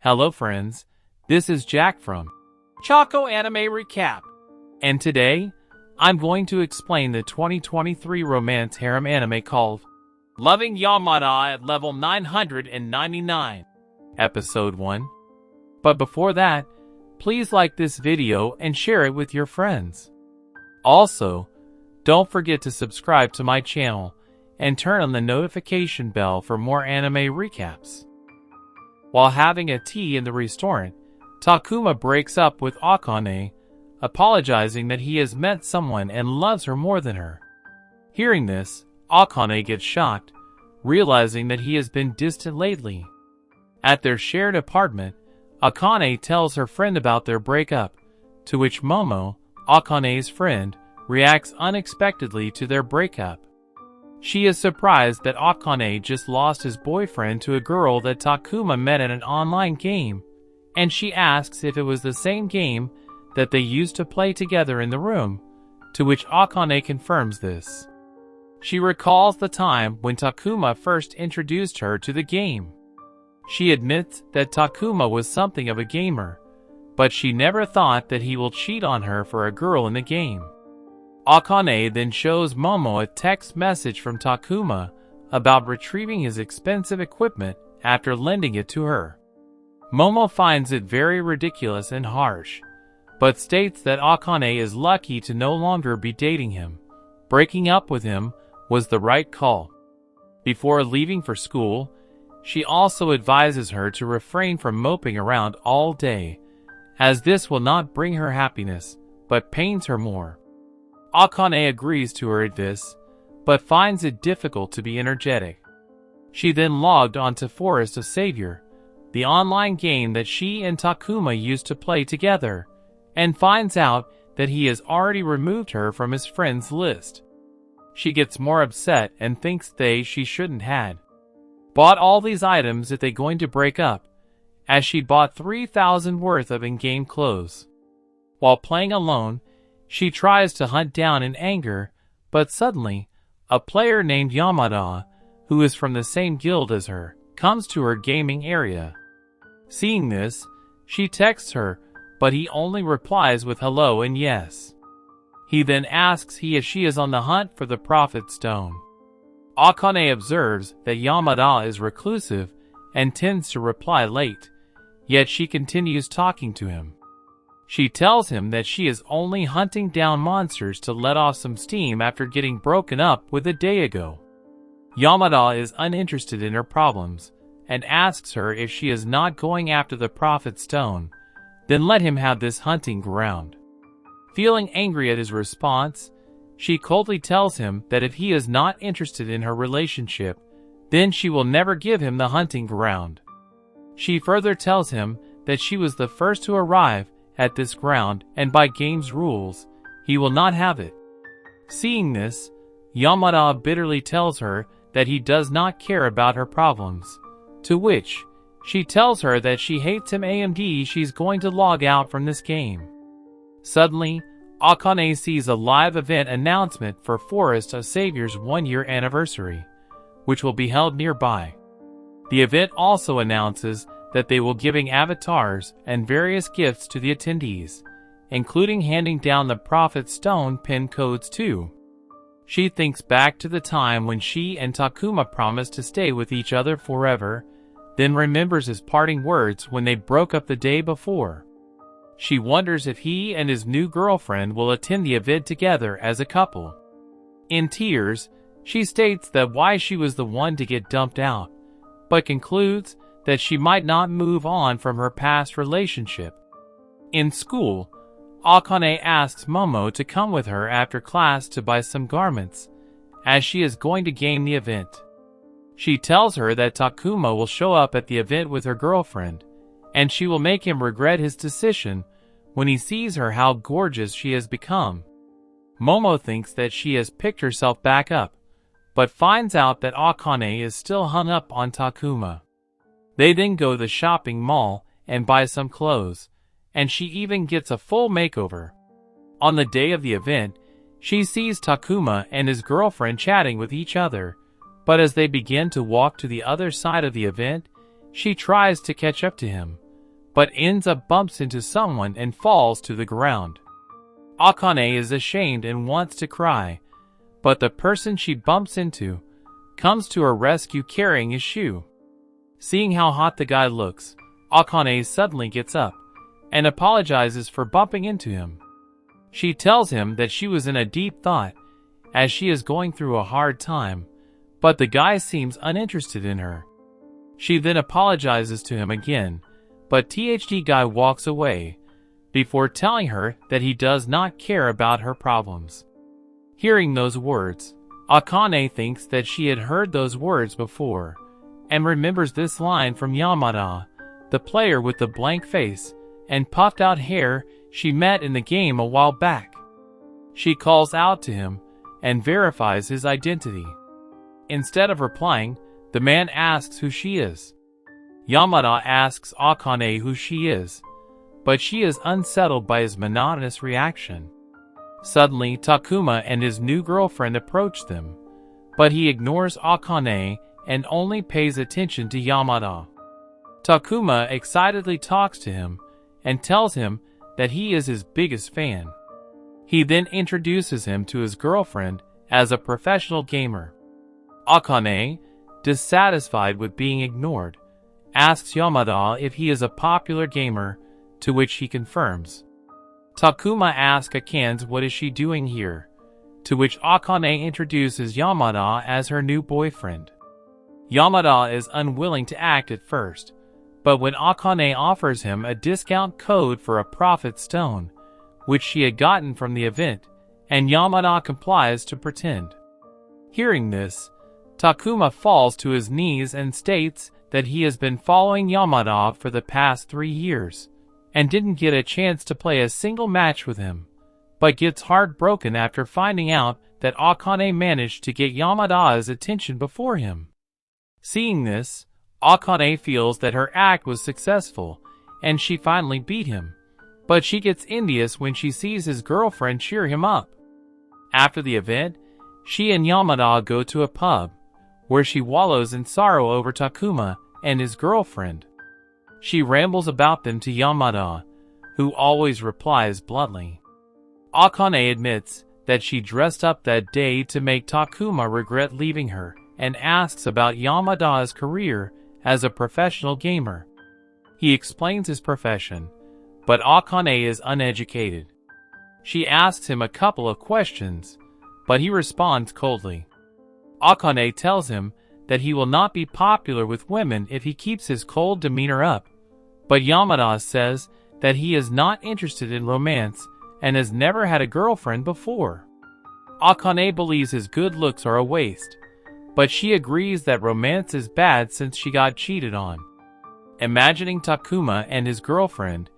Hello friends, this is Jack from Choco Anime Recap, and today, I'm going to explain the 2023 romance harem anime called Loving Yamada at level 999, Episode 1. But before that, please like this video and share it with your friends. Also, don't forget to subscribe to my channel and turn on the notification bell for more anime recaps. While having a tea in the restaurant, Takuma breaks up with Akane, apologizing that he has met someone and loves her more than her. Hearing this, Akane gets shocked, realizing that he has been distant lately. At their shared apartment, Akane tells her friend about their breakup, to which Momo, Akane's friend, reacts unexpectedly to their breakup. She is surprised that Akane just lost his boyfriend to a girl that Takuma met at an online game, and she asks if it was the same game that they used to play together in the room, to which Akane confirms this. She recalls the time when Takuma first introduced her to the game. She admits that Takuma was something of a gamer, but she never thought that he will cheat on her for a girl in the game. Akane then shows Momo a text message from Takuma about retrieving his expensive equipment after lending it to her. Momo finds it very ridiculous and harsh, but states that Akane is lucky to no longer be dating him. Breaking up with him was the right call. Before leaving for school, she also advises her to refrain from moping around all day, as this will not bring her happiness, but pains her more. Akane agrees to her advice, but finds it difficult to be energetic. She then logged onto Forest of Savior, the online game that she and Takuma used to play together, and finds out that he has already removed her from his friends list. She gets more upset and thinks she shouldn't had bought all these items if they going to break up, as she bought 3,000 worth of in-game clothes. While playing alone, she tries to hunt down in anger, but suddenly, a player named Yamada, who is from the same guild as her, comes to her gaming area. Seeing this, she texts her, but he only replies with hello and yes. He then asks if she is on the hunt for the Prophet Stone. Akane observes that Yamada is reclusive and tends to reply late, yet she continues talking to him. She tells him that she is only hunting down monsters to let off some steam after getting broken up with a day ago. Yamada is uninterested in her problems and asks her if she is not going after the Prophet Stone, then let him have this hunting ground. Feeling angry at his response, she coldly tells him that if he is not interested in her relationship, then she will never give him the hunting ground. She further tells him that she was the first to arrive at this ground, and by game's rules, he will not have it. Seeing this, Yamada bitterly tells her that he does not care about her problems, to which she tells her that she hates him and she's going to log out from this game. Suddenly, Akane sees a live event announcement for Forest of Savior's 1-year anniversary, which will be held nearby. The event also announces that they will giving avatars and various gifts to the attendees, including handing down the Prophet Stone pin codes too. She thinks back to the time when she and Takuma promised to stay with each other forever, then remembers his parting words when they broke up the day before. She wonders if he and his new girlfriend will attend the event together as a couple. In tears, she states that why she was the one to get dumped out, but concludes that she might not move on from her past relationship. In school, Akane asks Momo to come with her after class to buy some garments, as she is going to game the event. She tells her that Takuma will show up at the event with her girlfriend, and she will make him regret his decision when he sees her how gorgeous she has become. Momo thinks that she has picked herself back up, but finds out that Akane is still hung up on Takuma. They then go to the shopping mall and buy some clothes, and she even gets a full makeover. On the day of the event, she sees Takuma and his girlfriend chatting with each other, but as they begin to walk to the other side of the event, she tries to catch up to him, but ends up bumps into someone and falls to the ground. Akane is ashamed and wants to cry, but the person she bumps into comes to her rescue carrying his shoe. Seeing how hot the guy looks, Akane suddenly gets up and apologizes for bumping into him. She tells him that she was in a deep thought as she is going through a hard time, but the guy seems uninterested in her. She then apologizes to him again, but THD guy walks away before telling her that he does not care about her problems. Hearing those words, Akane thinks that she had heard those words before and remembers this line from Yamada, the player with the blank face and puffed out hair she met in the game a while back. She calls out to him and verifies his identity. Instead of replying, the man asks who she is. Yamada asks Akane who she is, but she is unsettled by his monotonous reaction. Suddenly, Takuma and his new girlfriend approach them, but he ignores Akane and only pays attention to Yamada. Takuma excitedly talks to him and tells him that he is his biggest fan. He then introduces him to his girlfriend as a professional gamer. Akane, dissatisfied with being ignored, asks Yamada if he is a popular gamer, to which he confirms. Takuma asks Akane what is she doing here, to which Akane introduces Yamada as her new boyfriend. Yamada is unwilling to act at first, but when Akane offers him a discount code for a profit stone, which she had gotten from the event, and Yamada complies to pretend. Hearing this, Takuma falls to his knees and states that he has been following Yamada for the past 3 years, and didn't get a chance to play a single match with him, but gets heartbroken after finding out that Akane managed to get Yamada's attention before him. Seeing this, Akane feels that her act was successful, and she finally beat him, but she gets envious when she sees his girlfriend cheer him up. After the event, she and Yamada go to a pub, where she wallows in sorrow over Takuma and his girlfriend. She rambles about them to Yamada, who always replies bluntly. Akane admits that she dressed up that day to make Takuma regret leaving her, and asks about Yamada's career as a professional gamer. He explains his profession, but Akane is uneducated. She asks him a couple of questions, but he responds coldly. Akane tells him that he will not be popular with women if he keeps his cold demeanor up, but Yamada says that he is not interested in romance and has never had a girlfriend before. Akane believes his good looks are a waste, but she agrees that romance is bad since she got cheated on. Imagining Takuma and his girlfriend,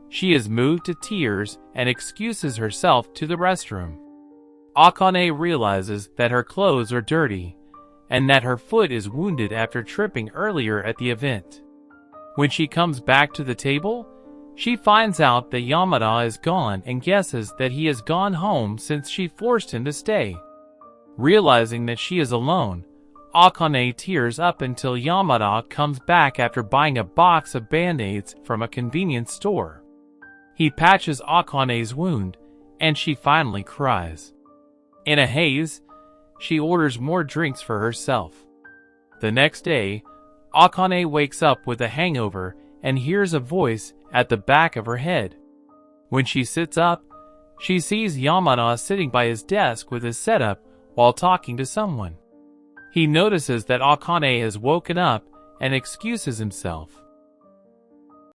she is moved to tears and excuses herself to the restroom. Akane realizes that her clothes are dirty, and that her foot is wounded after tripping earlier at the event. When she comes back to the table, she finds out that Yamada is gone and guesses that he has gone home since she forced him to stay. Realizing that she is alone, Akane tears up until Yamada comes back after buying a box of band-aids from a convenience store. He patches Akane's wound, and she finally cries. In a haze, she orders more drinks for herself. The next day, Akane wakes up with a hangover and hears a voice at the back of her head. When she sits up, she sees Yamada sitting by his desk with his setup while talking to someone. He notices that Akane has woken up and excuses himself.